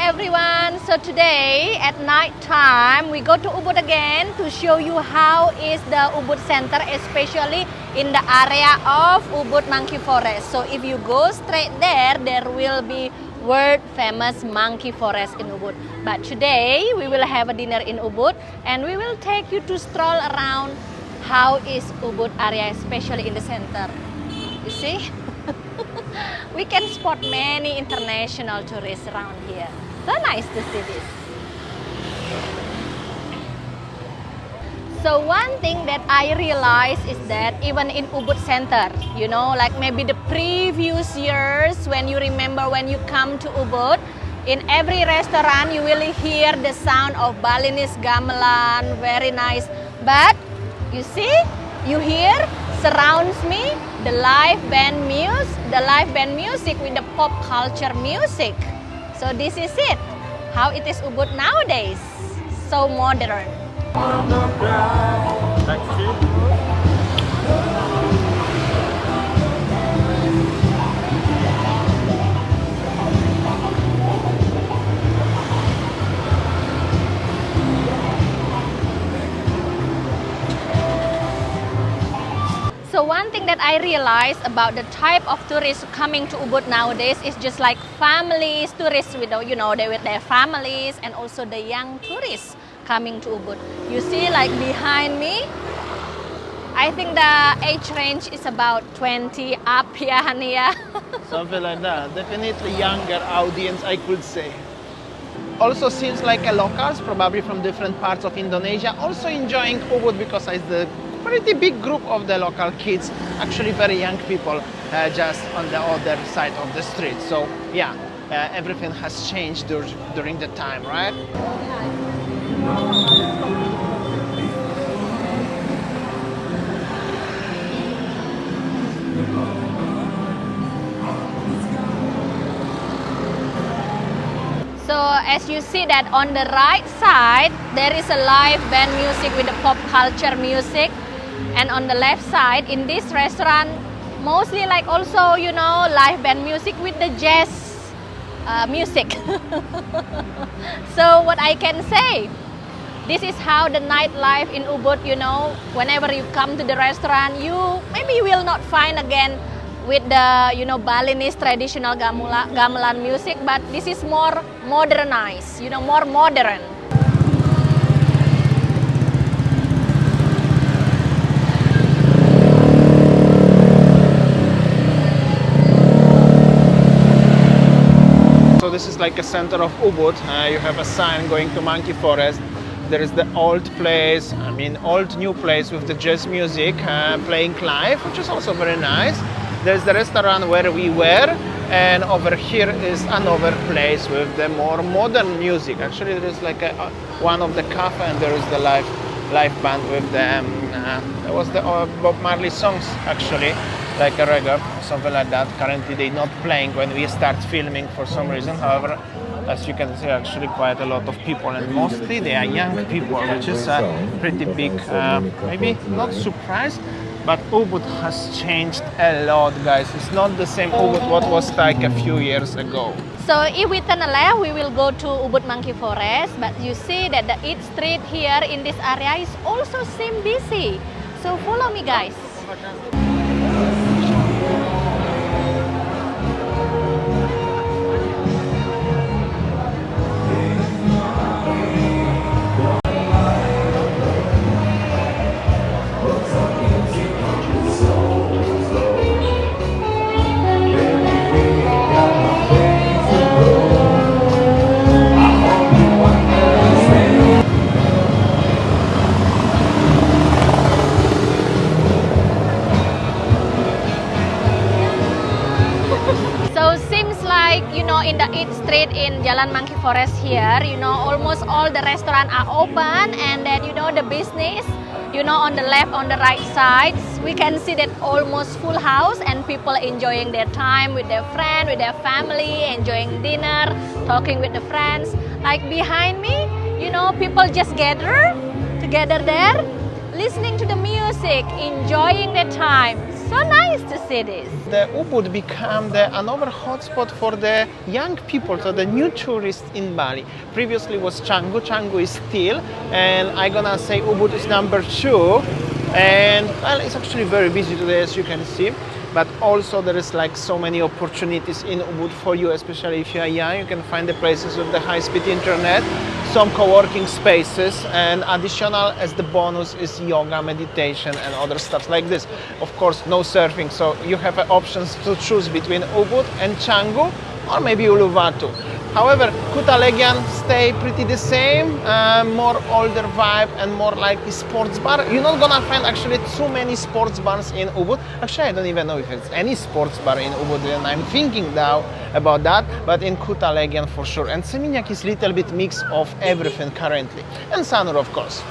everyone. So today at night time we go to Ubud again to show you how is the Ubud Center, especially in the area of Ubud Monkey Forest. So if you go straight there, there will be world famous monkey forest in Ubud. But today we will have a dinner in Ubud and we will take you to stroll around how is Ubud area, especially in the center. You see? We can spot many international tourists around here. So nice to see this. So one thing that I realized is that even in Ubud Center, you know, like maybe the previous years when you remember when you come to Ubud, in every restaurant you will hear the sound of Balinese gamelan, very nice. But you see, you hear surrounds me the live band music with the pop culture music. So this is it, how it is Ubud nowadays, so modern. So one thing that I realized about the type of tourists coming to Ubud nowadays is just like families, tourists with, you know, they with their families, and also the young tourists coming to Ubud. You see, like behind me, I think the age range is about 20 up, yeah, Hania. Something like that. Definitely younger audience, I could say. Also seems like locals, probably from different parts of Indonesia, also enjoying Ubud because it's the pretty big group of the local kids, actually very young people, just on the other side of the street. So yeah, everything has changed during the time, right? So as you see that on the right side, there is a live band music with the pop culture music. And on the left side, in this restaurant, mostly like also, you know, live band music with the jazz music. So what I can say, this is how the nightlife in Ubud, you know, whenever you come to the restaurant, you maybe will not find again with the, you know, Balinese traditional gamelan music, but this is more modernized, you know, more modern. So this is like a center of Ubud. You have a sign going to Monkey Forest. There is the old place, I mean old new place with the jazz music playing live, which is also very nice. There's the restaurant where we were, and over here is another place with the more modern music. Actually, there is like one of the cafe, and there is the live band with the there was the Bob Marley songs, actually, like a reggae, something like that. Currently they're not playing when we start filming for some reason. However, as you can see, actually quite a lot of people, and mostly they are young people, which is a pretty big, maybe not surprise, but Ubud has changed a lot, guys. It's not the same Ubud what was like a few years ago. So if we turn left, we will go to Ubud Monkey Forest, but you see that the eat street here in this area is also seem busy. So follow me, guys. In the eat street in Jalan Monkey Forest here, you know, almost all the restaurants are open, and then, you know, the business, you know, on the left, on the right sides, we can see that almost full house, and people enjoying their time with their friend, with their family, enjoying dinner, talking with the friends. Like behind me, you know, people just gather together there, listening to the music, enjoying their time. So nice to see this. The Ubud became another hotspot for the young people, so the new tourists in Bali. Previously was Canggu. Canggu is still, and I'm gonna say Ubud is number 2. And well, it's actually very busy today, as you can see. But also there is like so many opportunities in Ubud for you, especially if you are young. You can find the places with the high-speed internet, some co-working spaces, and additional as the bonus is yoga, meditation, and other stuff like this. Of course, no surfing, so you have options to choose between Ubud and Canggu, or maybe Uluwatu. However, Kuta Legian stay pretty the same, more older vibe and more like a sports bar. You're not gonna find actually too many sports bars in Ubud. Actually, I don't even know if there's any sports bar in Ubud, and I'm thinking now about that, but in Kuta Legian for sure. And Seminyak is little bit mix of everything currently. And Sanur, of course.